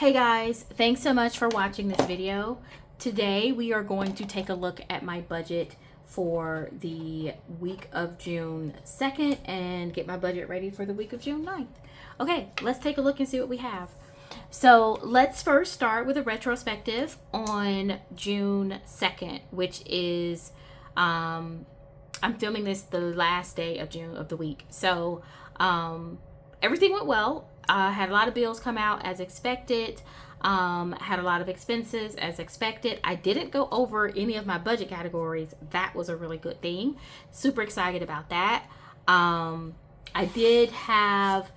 Hey guys, thanks so much for watching this video. Today we are going to take a look at my budget for the week of June 2nd and get my budget ready for the week of June 9th. Okay, let's take a look and see what we have. So let's first start with a retrospective on June 2nd, which is, I'm filming this the last day of June of the week. So everything went well. I had a lot of bills come out as expected. Had a lot of expenses as expected. I didn't go over any of my budget categories. That was a really good thing. Super excited about that. I did have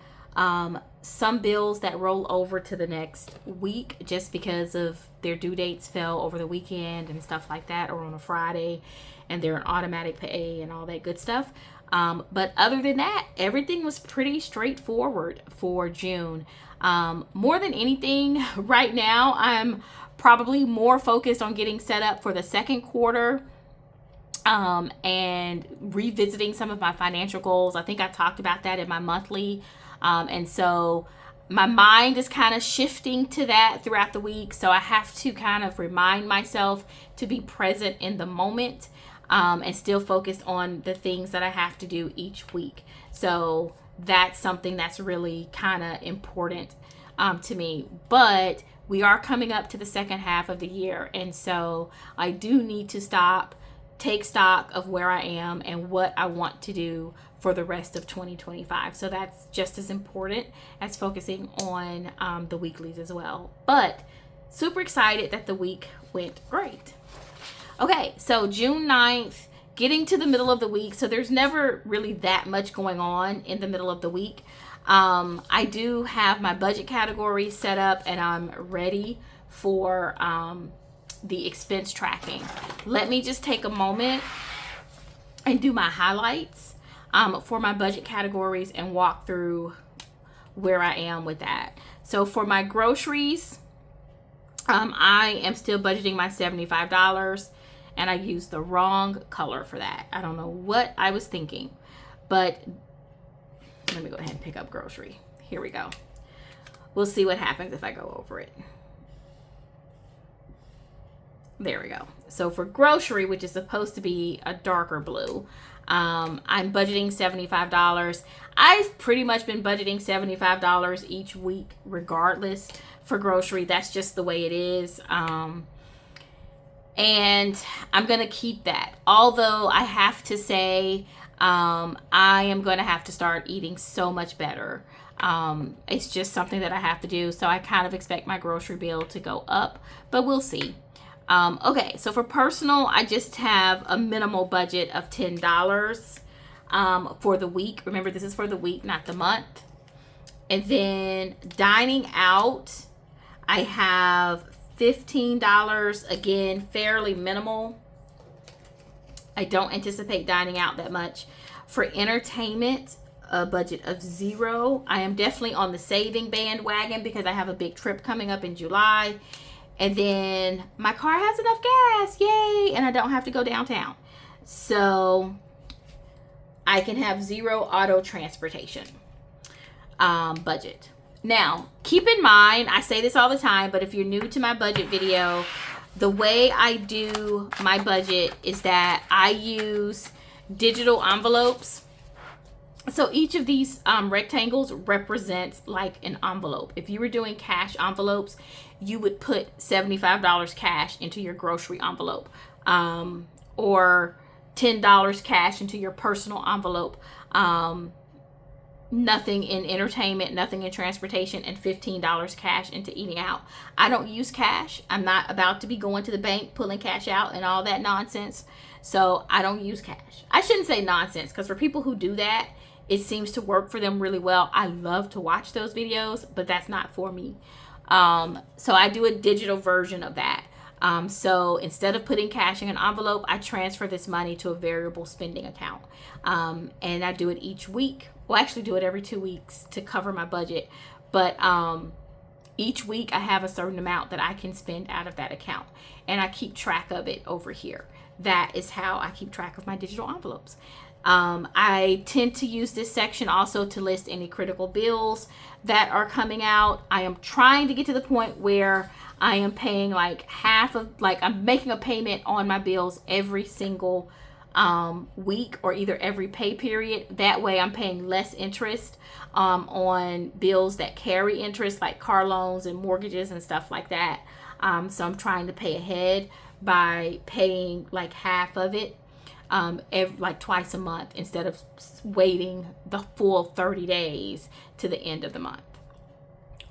some bills that roll over to the next week just because of their due dates fell over the weekend and stuff like that, or on a Friday, and they're an automatic pay and all that good stuff. But other than that, everything was pretty straightforward for June. More than anything, right now, I'm probably more focused on getting set up for the second quarter and revisiting some of my financial goals. I think I talked about that in my monthly. And so my mind is kind of shifting to that throughout the week. So I have to kind of remind myself to be present in the moment. And still focused on the things that I have to do each week. So that's something that's really kind of important to me. But we are coming up to the second half of the year. And so I do need to take stock of where I am and what I want to do for the rest of 2025. So that's just as important as focusing on the weeklies as well. But super excited that the week went great. Okay, so June 9th, getting to the middle of the week. So there's never really that much going on in the middle of the week. I do have my budget category set up and I'm ready for the expense tracking. Let me just take a moment and do my highlights for my budget categories and walk through where I am with that. So for my groceries, I am still budgeting my $75. And I used the wrong color for that. I don't know what I was thinking. But let me go ahead and pick up grocery. Here we go. We'll see what happens if I go over it. There we go. So for grocery, which is supposed to be a darker blue, I'm budgeting $75. I've pretty much been budgeting $75 each week regardless for grocery. That's just the way it is. And I'm going to keep that. Although I have to say, I am going to have to start eating so much better. It's just something that I have to do. So I kind of expect my grocery bill to go up, but we'll see. Okay, so for personal, I just have a minimal budget of $10 for the week. Remember, this is for the week, not the month. And then dining out, I have $15, again, fairly minimal. I don't anticipate dining out that much. For entertainment, a budget of $0. I am definitely on the saving bandwagon because I have a big trip coming up in July. And then my car has enough gas, yay, and I don't have to go downtown. So I can have $0 auto transportation budget. Now, keep in mind, I say this all the time, but if you're new to my budget video, the way I do my budget is that I use digital envelopes. So each of these rectangles represents like an envelope. If you were doing cash envelopes, you would put $75 cash into your grocery envelope, or $10 cash into your personal envelope. Nothing in entertainment, nothing in transportation, and $15 cash into eating out. I don't use cash. I'm not about to be going to the bank, pulling cash out and all that nonsense. So I don't use cash. I shouldn't say nonsense, because for people who do that, it seems to work for them really well. I love to watch those videos, but that's not for me. So I do a digital version of that. So instead of putting cash in an envelope, I transfer this money to a variable spending account. And I do it each week. Well, I actually do it every 2 weeks to cover my budget. But each week I have a certain amount that I can spend out of that account. And I keep track of it over here. That is how I keep track of my digital envelopes. I tend to use this section also to list any critical bills that are coming out. I am trying to get to the point where I am paying like half of, like I'm making a payment on my bills every single week, or either every pay period. That way I'm paying less interest on bills that carry interest, like car loans and mortgages and stuff like that. So I'm trying to pay ahead by paying like half of it like twice a month, instead of waiting the full 30 days to the end of the month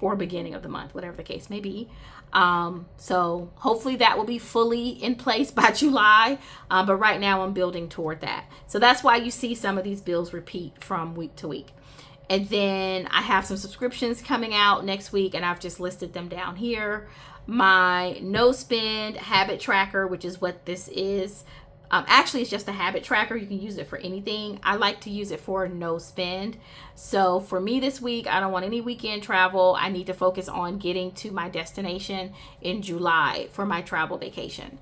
or beginning of the month, whatever the case may be. So hopefully that will be fully in place by July. But right now I'm building toward that. So that's why you see some of these bills repeat from week to week. And then I have some subscriptions coming out next week, and I've just listed them down here. My no spend habit tracker, which is what this is. Actually, it's just a habit tracker. You can use it for anything. I like to use it for no spend. So for me this week, I don't want any weekend travel. I need to focus on getting to my destination in July for my travel vacation.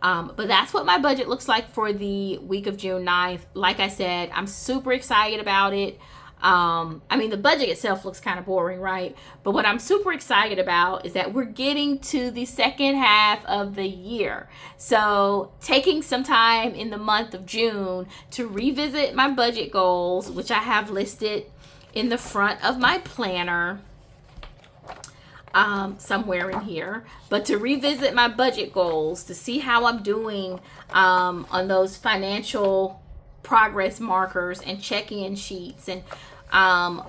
But that's what my budget looks like for the week of June 9th. Like I said, I'm super excited about it. I mean, the budget itself looks kind of boring, right? But what I'm super excited about is that we're getting to the second half of the year. So taking some time in the month of June to revisit my budget goals, which I have listed in the front of my planner, somewhere in here, but to revisit my budget goals to see how I'm doing on those financial progress markers and check-in sheets, and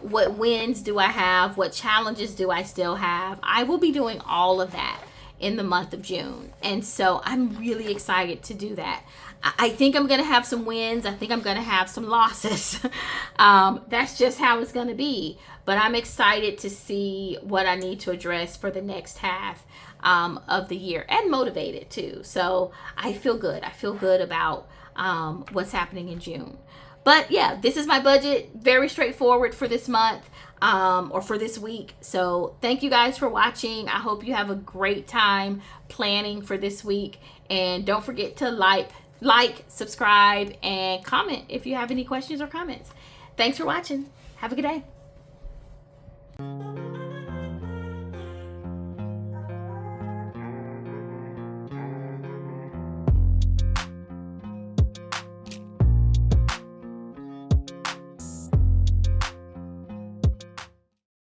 what wins do I have, what challenges do I still have. I will be doing all of that in the month of June, and so I'm really excited to do that. I think I'm gonna have some wins. I think I'm gonna have some losses. That's just how it's gonna be, but I'm excited to see what I need to address for the next half of the year, and motivated too. So I feel good. I feel good about what's happening in June. But yeah, this is my budget. Very straightforward for this month, or for this week. So thank you guys for watching. I hope you have a great time planning for this week. And don't forget to like, subscribe, and comment if you have any questions or comments. Thanks for watching. Have a good day.